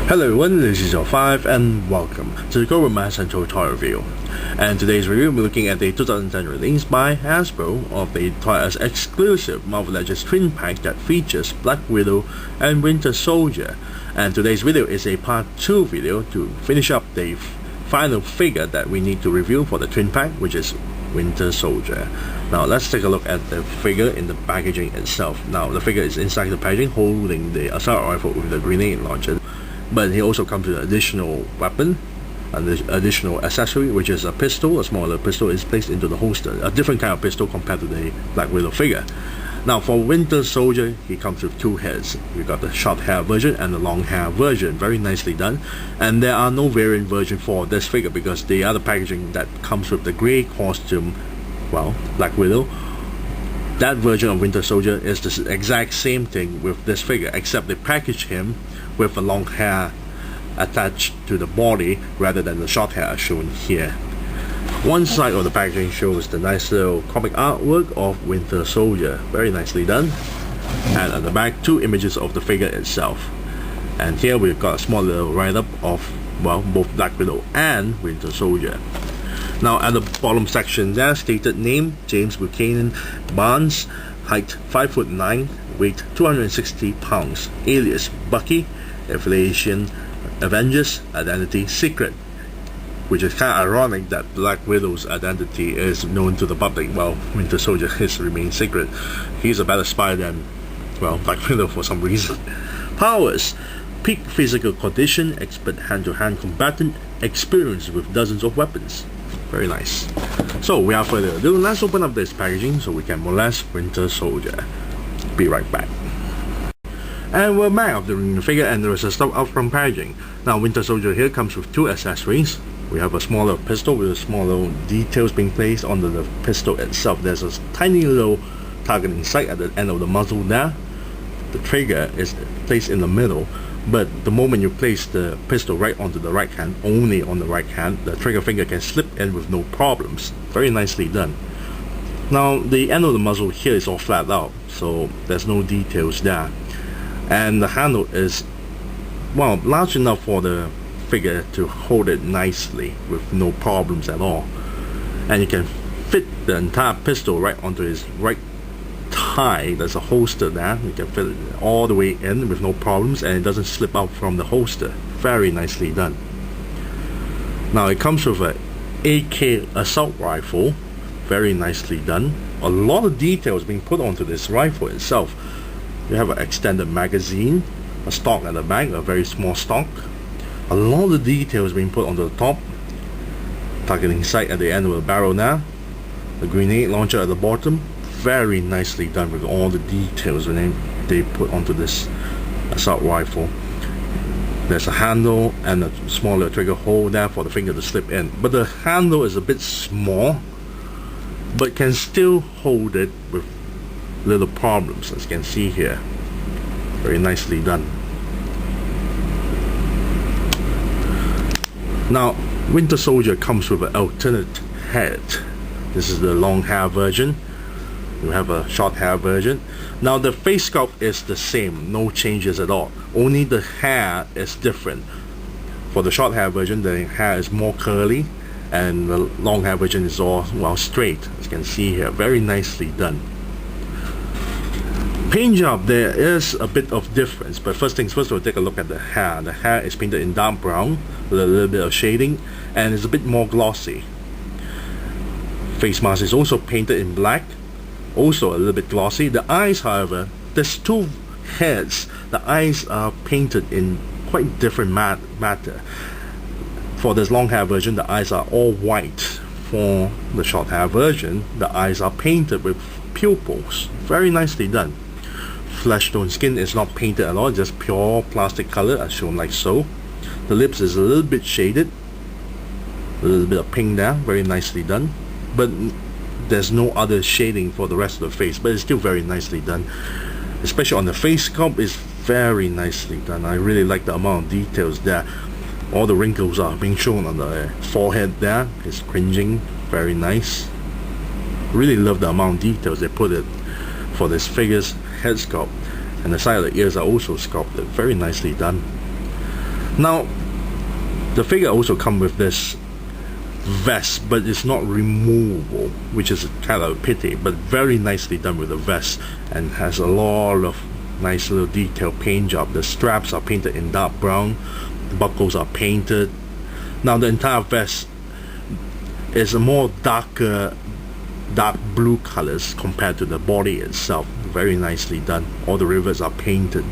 Hello everyone, this is your 5 and welcome to the Global Mass Central toy review. And today's review we're looking at the 2010 release by Hasbro of the Toys exclusive Marvel Legends twin pack that features Black Widow and Winter Soldier. And today's video is a part 2 video to finish up the final figure that we need to review for the twin pack, which is Winter Soldier. Now let's take a look at the figure in the packaging itself. Now the figure is inside the packaging holding the assault rifle with the grenade launcher. But he also comes with an additional weapon, an additional accessory, which is a pistol. A smaller pistol is placed into the holster, a different kind of pistol compared to the Black Widow figure. Now for Winter Soldier, he comes with two heads. We got the short hair version and the long hair version, very nicely done. And there are no variant version for this figure because the other packaging that comes with the grey costume, well, Black Widow, that version of Winter Soldier is the exact same thing with this figure, except they package him with the long hair attached to the body rather than the short hair shown here. One side of the packaging shows the nice little comic artwork of Winter Soldier, very nicely done. And at the back, two images of the figure itself. And here we've got a small little write-up of, well, both Black Widow and Winter Soldier. Now at the bottom section there, stated name James Buchanan Barnes, height 5'9", weight 260 pounds, alias Bucky, affiliation Avengers, identity secret, which is kind of ironic that Black Widow's identity is known to the public while Winter Soldier is remain secret. He's a better spy than, well, Black Widow for some reason. Powers: peak physical condition, expert hand-to-hand combatant, experience with dozens of weapons. Very nice. So without further ado, let's open up this packaging so we can molest Winter Soldier. Be right back. And we're back after reading the figure, and there is a stuff out from packaging. Now Winter Soldier here comes with two accessories. We have a smaller pistol with smaller details being placed onto the pistol itself. There's a tiny little targeting sight at the end of the muzzle there. The trigger is placed in the middle, but the moment you place the pistol right onto the right hand, only on the right hand, the trigger finger can slip in with no problems. Very nicely done. Now the end of the muzzle here is all flat out, so there's no details there. And the handle is, well, large enough for the figure to hold it nicely with no problems at all. And you can fit the entire pistol right onto his right thigh. There's a holster there. You can fit it all the way in with no problems, and it doesn't slip out from the holster. Very nicely done. Now it comes with an AK assault rifle. Very nicely done. A lot of details being put onto this rifle itself. You have an extended magazine, a stock at the back, a very small stock. A lot of details being put onto the top. Targeting sight at the end of the barrel now. The grenade launcher at the bottom. Very nicely done with all the details they put onto this assault rifle. There's a handle and a smaller trigger hole there for the finger to slip in. But the handle is a bit small, but can still hold it with little problems, as you can see here. Very nicely done. Now Winter Soldier comes with an alternate head. This is the long hair version. You have a short hair version. Now the face sculpt is the same, no changes at all, only the hair is different. For the short hair version, the hair is more curly, and the long hair version is all, well, straight, as you can see here. Very nicely done. Paint job, there is a bit of difference, but first things first, we'll take a look at the hair. The hair is painted in dark brown with a little bit of shading, and it's a bit more glossy. Face mask is also painted in black, also a little bit glossy. The eyes, however, there's two heads. The eyes are painted in quite different matter. For this long hair version, the eyes are all white. For the short hair version, the eyes are painted with pupils. Very nicely done. Flesh tone skin is not painted at all, just pure plastic color as shown like so. The lips is a little bit shaded, a little bit of pink there, very nicely done. But there's no other shading for the rest of the face, but it's still very nicely done. Especially on the face sculpt, is very nicely done. I really like the amount of details there. All the wrinkles are being shown on the forehead there. It's cringing, very nice. Really love the amount of details they put it for this figure's head sculpt. And the side of the ears are also sculpted, very nicely done. Now, the figure also comes with this vest, but it's not removable, which is kind of a pity, but very nicely done with the vest, and has a lot of nice little detail paint job. The straps are painted in dark brown, the buckles are painted. Now the entire vest is a more dark blue colors compared to the body itself. Very nicely done. All the rivets are painted.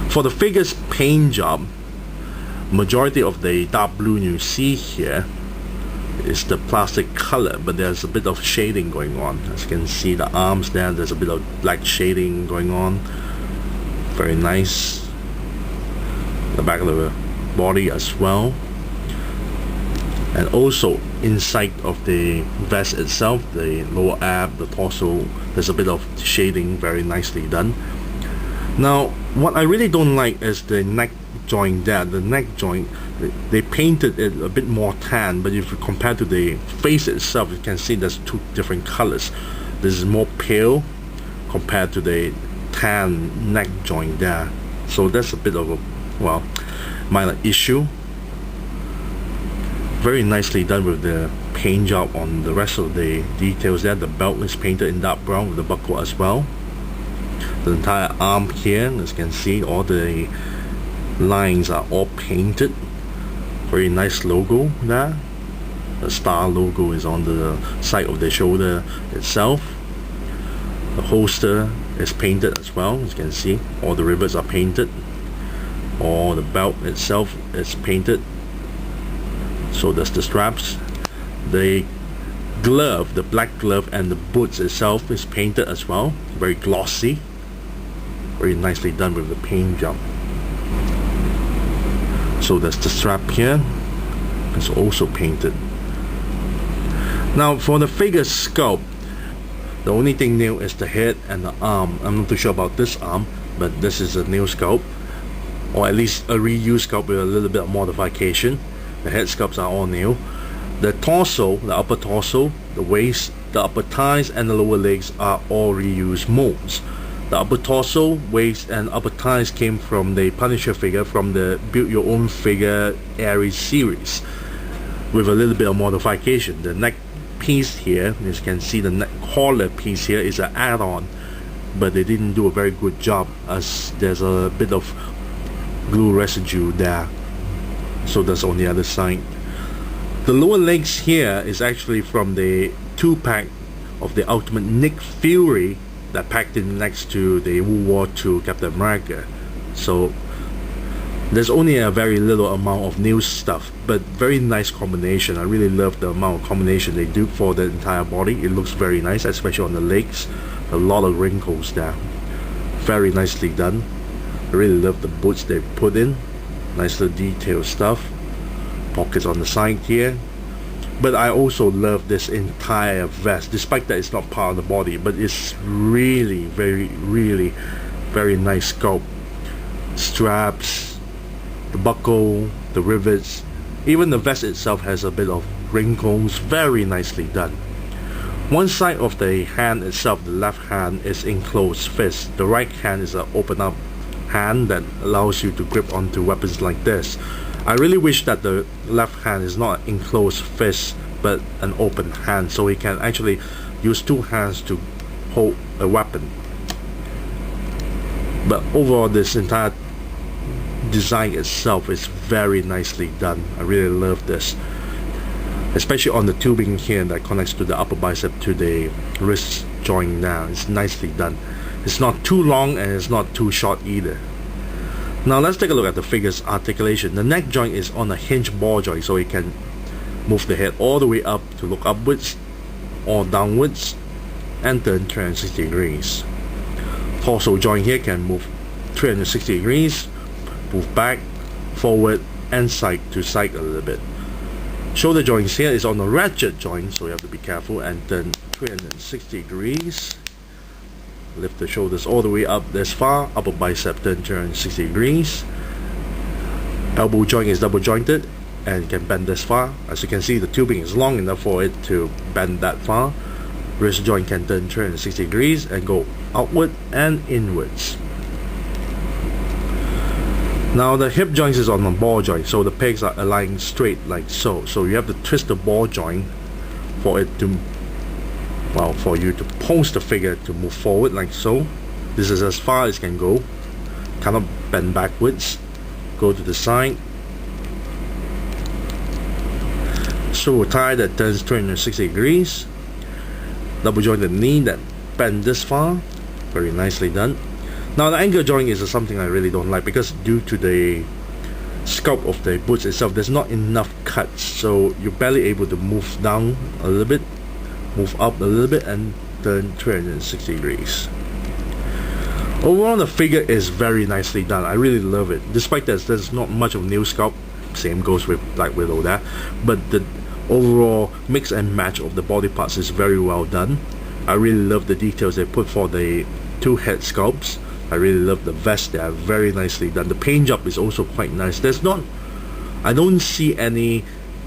For the figure's paint job, majority of the dark blue you see here is the plastic color, but there's a bit of shading going on. As you can see, the arms there's a bit of black shading going on. Very nice. The back of the body as well, and also inside of the vest itself, the lower ab, the torso, there's a bit of shading, very nicely done. Now, what I really don't like is the neck joint there. The neck joint, they painted it a bit more tan, but if you compare to the face itself, you can see there's two different colors. This is more pale compared to the tan neck joint there, so that's a bit of a, well, minor issue. Very nicely done with the paint job on the rest of the details there. The belt is painted in dark brown with the buckle as well. The entire arm here, as you can see, all the lines are all painted. Very nice logo there. The star logo is on the side of the shoulder itself. The holster is painted as well. As you can see, all the rivets are painted. All the belt itself is painted. So does the straps. The glove, the black glove, and the boots itself is painted as well. Very glossy. Very nicely done with the paint job. So that's the strap here. It's also painted. Now for the figure sculpt, the only thing new is the head and the arm. I'm not too sure about this arm, but this is a new sculpt, or at least a reused sculpt with a little bit of modification. The head sculpts are all new. The torso, the upper torso, the waist, the upper thighs, and the lower legs are all reused molds. The upper torso, waist, and upper thighs came from the Punisher figure from the Build Your Own Figure Aries series, with a little bit of modification. The neck piece here, as you can see, the neck collar piece here is an add-on, but they didn't do a very good job, as there's a bit of glue residue there. So that's on the other side. The lower legs here is actually from the 2-pack of the Ultimate Nick Fury that packed in next to the World War II Captain America. So there's only a very little amount of new stuff, but very nice combination. I really love the amount of combination they do for the entire body. It looks very nice, especially on the legs. A lot of wrinkles there. Very nicely done. I really love the boots they put in. Nice little detailed stuff. Pockets on the side here. But I also love this entire vest, despite that it's not part of the body, but it's really very nice sculpt. Straps, the buckle, the rivets, even the vest itself has a bit of wrinkles. Very nicely done. One side of the hand itself, the left hand, is enclosed fist. The right hand is an open up hand that allows you to grip onto weapons like this. I really wish that the left hand is not an enclosed fist but an open hand, so he can actually use two hands to hold a weapon. But overall, this entire design itself is very nicely done. I really love this, especially on the tubing here that connects to the upper bicep to the wrist joint now. It's nicely done. It's not too long and it's not too short either. Now let's take a look at the figure's articulation. The neck joint is on a hinge ball joint, so you can move the head all the way up to look upwards or downwards and turn 360 degrees. Torso joint here can move 360 degrees, move back, forward, and side to side a little bit. Shoulder joints here is on a ratchet joint, so you have to be careful, and turn 360 degrees. Lift the shoulders all the way up this far. Upper bicep turn 360 degrees. Elbow joint is double jointed and can bend this far. As you can see, the tubing is long enough for it to bend that far. Wrist joint can turn 360 degrees and go outward and inwards. Now the hip joints is on the ball joint, so the pegs are aligned straight like so. So you have to twist the ball joint for it to, well, for you to pose the figure to move forward like so. This is as far as can go. Cannot bend backwards. Go to the side. Show a tie that turns 360 degrees. Double joint the knee that bend this far. Very nicely done. Now the ankle joint is something I really don't like, because due to the sculpt of the boots itself, there's not enough cuts, so you're barely able to move down a little bit, move up a little bit, and turn 360 degrees. Overall, the figure is very nicely done. I really love it. Despite that, there's not much of new sculpt. Same goes with Black Widow there, but the overall mix and match of the body parts is very well done. I really love the details they put for the two head sculpts. I really love the vest. They are very nicely done. The paint job is also quite nice. I don't see any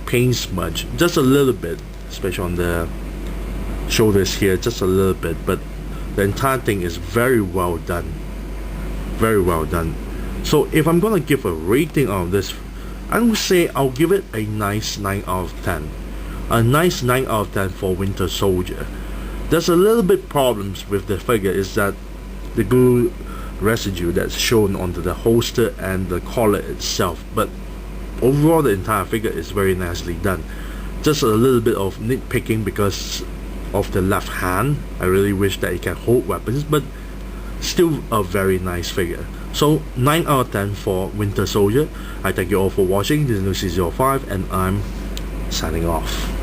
paint smudge, just a little bit, especially on the shoulders here, just a little bit, but the entire thing is very well done. Very well done. So if I'm gonna give a rating on this, I would say I'll give it a nice 9 out of 10. A nice 9 out of 10 for Winter Soldier. There's a little bit problems with the figure, is that the glue residue that's shown onto the holster and the collar itself, but overall the entire figure is very nicely done. Just a little bit of nitpicking because of the left hand. I really wish that it can hold weapons, but still a very nice figure. So 9 out of 10 for Winter Soldier. I thank you all for watching. This is New 05 and I'm signing off.